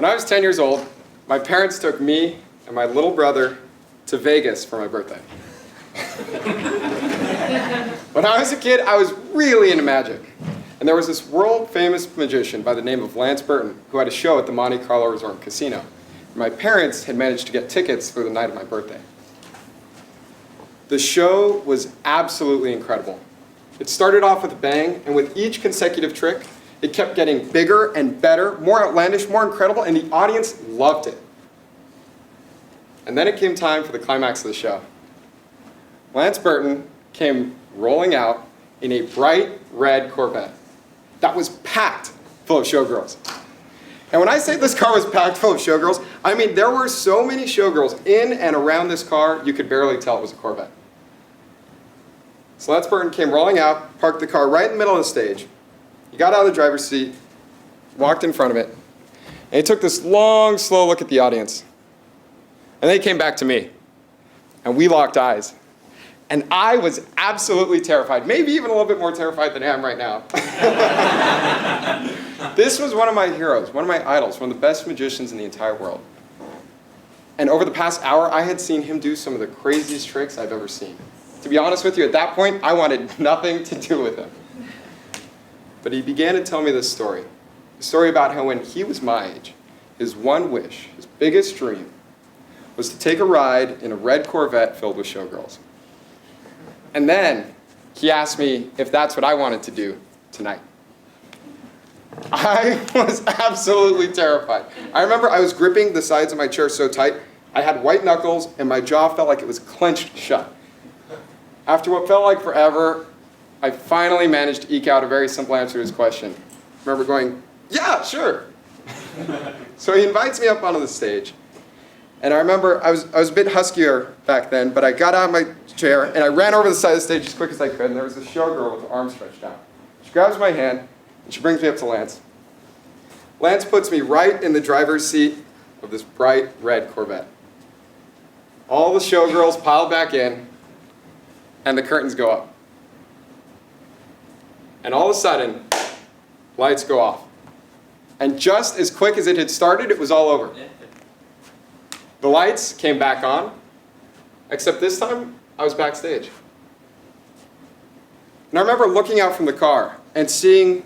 When I was 10 years old, my parents took me and my little brother to Vegas for my birthday. When I was a kid, I was really into magic. And there was this world-famous magician by the name of Lance Burton who had a show at the Monte Carlo Resort Casino. My parents had managed to get tickets for the night of my birthday. The show was absolutely incredible. It started off with a bang, and with each consecutive trick, it kept getting bigger and better, more outlandish, more incredible, and the audience loved it. And then it came time for the climax of the show. Lance Burton came rolling out in a bright red Corvette that was packed full of showgirls. And when I say this car was packed full of showgirls, I mean there were so many showgirls in and around this car, you could barely tell it was a Corvette. So Lance Burton came rolling out, parked the car right in the middle of the stage. He got out of the driver's seat, walked in front of it, and he took this long, slow look at the audience. And then he came back to me, and we locked eyes. And I was absolutely terrified, maybe even a little bit more terrified than I am right now. This was one of my heroes, one of my idols, one of the best magicians in the entire world. And over the past hour, I had seen him do some of the craziest tricks I've ever seen. To be honest with you, at that point, I wanted nothing to do with him. But he began to tell me this story. A story about how when he was my age, his one wish, his biggest dream, was to take a ride in a red Corvette filled with showgirls. And then he asked me if that's what I wanted to do tonight. I was absolutely terrified. I remember I was gripping the sides of my chair so tight, I had white knuckles and my jaw felt like it was clenched shut. After what felt like forever, I finally managed to eke out a very simple answer to his question. I remember going, yeah, sure. So he invites me up onto the stage. And I remember I was a bit huskier back then, but I got out of my chair and I ran over the side of the stage as quick as I could, and there was a showgirl with her arms stretched out. She grabs my hand and she brings me up to Lance. Lance puts me right in the driver's seat of this bright red Corvette. All the showgirls pile back in, and the curtains go up. And all of a sudden, lights go off. And just as quick as it had started, it was all over. The lights came back on, except this time, I was backstage. And I remember looking out from the car and seeing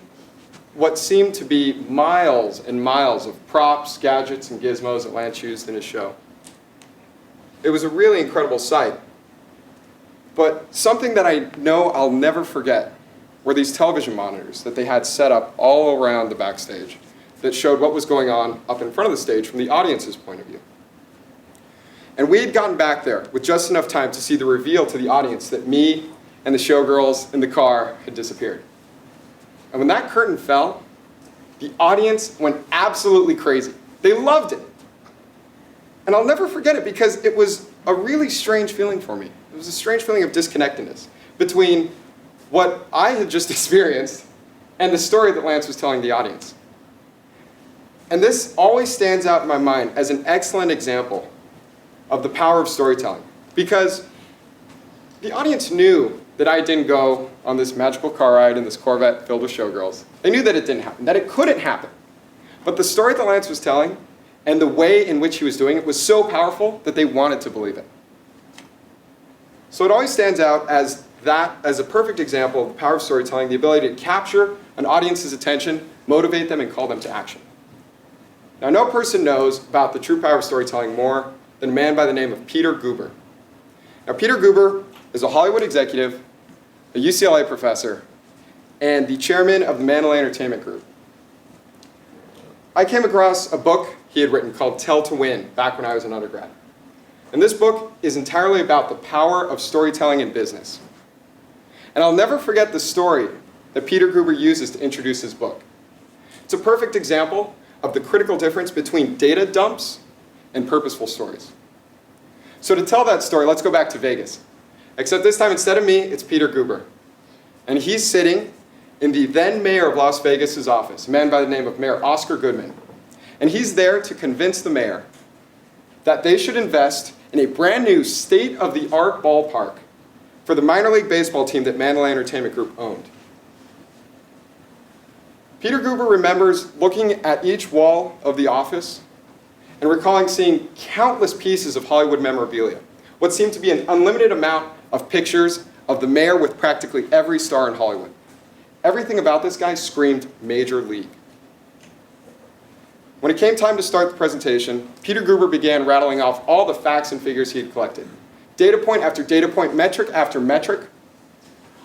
what seemed to be miles and miles of props, gadgets, and gizmos that Lance used in his show. It was a really incredible sight. But something that I know I'll never forget were these television monitors that they had set up all around the backstage that showed what was going on up in front of the stage from the audience's point of view. And we had gotten back there with just enough time to see the reveal to the audience that me and the showgirls in the car had disappeared. And when that curtain fell, the audience went absolutely crazy. They loved it. And I'll never forget it because it was a really strange feeling for me. It was a strange feeling of disconnectedness between what I had just experienced and the story that Lance was telling the audience. And this always stands out in my mind as an excellent example of the power of storytelling, because the audience knew that I didn't go on this magical car ride in this Corvette filled with showgirls. They knew that it didn't happen, that it couldn't happen. But the story that Lance was telling and the way in which he was doing it was so powerful that they wanted to believe it. So it always stands out as a perfect example of the power of storytelling, the ability to capture an audience's attention, motivate them, and call them to action. Now, no person knows about the true power of storytelling more than a man by the name of Peter Guber. Now, Peter Guber is a Hollywood executive, a UCLA professor, and the chairman of the Mandalay Entertainment Group. I came across a book he had written called Tell to Win back when I was an undergrad. And this book is entirely about the power of storytelling in business. And I'll never forget the story that Peter Guber uses to introduce his book. It's a perfect example of the critical difference between data dumps and purposeful stories. So to tell that story, let's go back to Vegas. Except this time, instead of me, it's Peter Guber. And he's sitting in the then mayor of Las Vegas' office, a man by the name of Mayor Oscar Goodman. And he's there to convince the mayor that they should invest in a brand new state-of-the-art ballpark for the minor league baseball team that Mandalay Entertainment Group owned. Peter Guber remembers looking at each wall of the office and recalling seeing countless pieces of Hollywood memorabilia, what seemed to be an unlimited amount of pictures of the mayor with practically every star in Hollywood. Everything about this guy screamed major league. When it came time to start the presentation, Peter Guber began rattling off all the facts and figures he had collected. Data point after data point, metric after metric.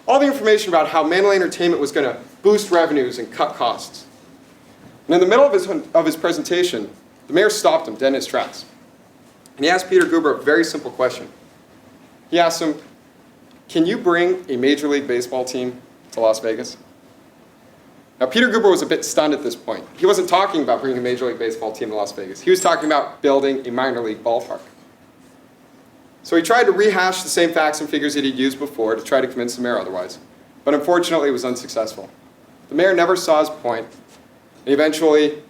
All the information about how Mandalay Entertainment was going to boost revenues and cut costs. And in the middle of his presentation, the mayor stopped him dead in his tracks. And he asked Peter Guber a very simple question. He asked him, can you bring a Major League Baseball team to Las Vegas? Now, Peter Guber was a bit stunned at this point. He wasn't talking about bringing a Major League Baseball team to Las Vegas. He was talking about building a minor league ballpark. So he tried to rehash the same facts and figures that he'd used before to try to convince the mayor otherwise. But unfortunately, it was unsuccessful. The mayor never saw his point, and eventually,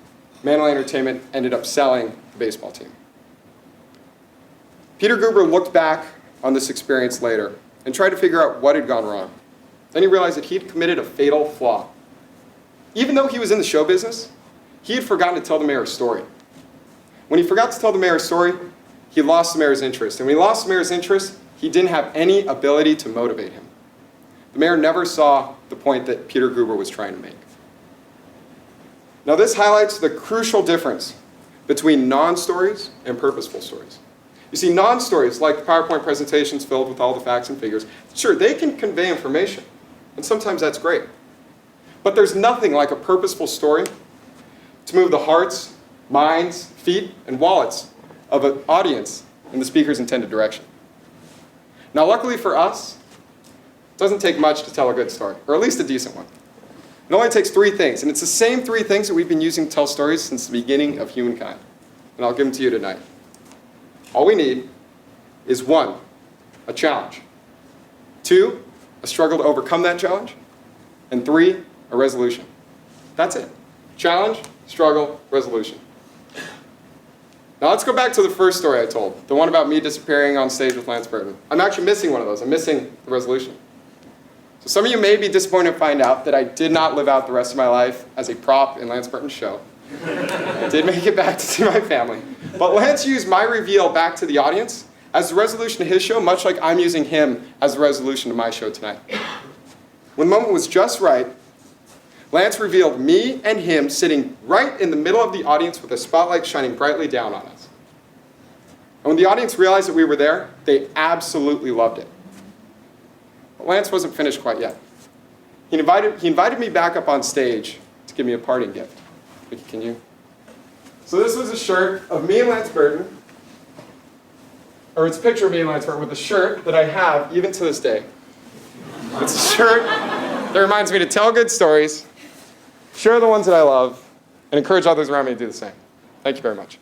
Mandalay Entertainment ended up selling the baseball team. Peter Guber looked back on this experience later and tried to figure out what had gone wrong. Then he realized that he'd committed a fatal flaw. Even though he was in the show business, he had forgotten to tell the mayor a story. When he forgot to tell the mayor a story, he lost the mayor's interest. And when he lost the mayor's interest, he didn't have any ability to motivate him. The mayor never saw the point that Peter Guber was trying to make. Now this highlights the crucial difference between non-stories and purposeful stories. You see, non-stories, like PowerPoint presentations filled with all the facts and figures, sure, they can convey information, and sometimes that's great. But there's nothing like a purposeful story to move the hearts, minds, feet, and wallets of an audience in the speaker's intended direction. Now, luckily for us, it doesn't take much to tell a good story, or at least a decent one. It only takes 3 things, and it's the same 3 things that we've been using to tell stories since the beginning of humankind. And I'll give them to you tonight. All we need is 1, a challenge. 2, a struggle to overcome that challenge. And 3, a resolution. That's it. Challenge, struggle, resolution. Now let's go back to the first story I told, the one about me disappearing on stage with Lance Burton. I'm actually missing one of those. I'm missing the resolution. So some of you may be disappointed to find out that I did not live out the rest of my life as a prop in Lance Burton's show. I did make it back to see my family. But Lance used my reveal back to the audience as the resolution to his show, much like I'm using him as the resolution to my show tonight. When the moment was just right, Lance revealed me and him sitting right in the middle of the audience with a spotlight shining brightly down on us. And when the audience realized that we were there, they absolutely loved it. But Lance wasn't finished quite yet. He invited me back up on stage to give me a parting gift. Vicky, can you? So this was a shirt of me and Lance Burton, or it's a picture of me and Lance Burton with a shirt that I have even to this day. It's a shirt that reminds me to tell good stories, share the ones that I love, and encourage others around me to do the same. Thank you very much.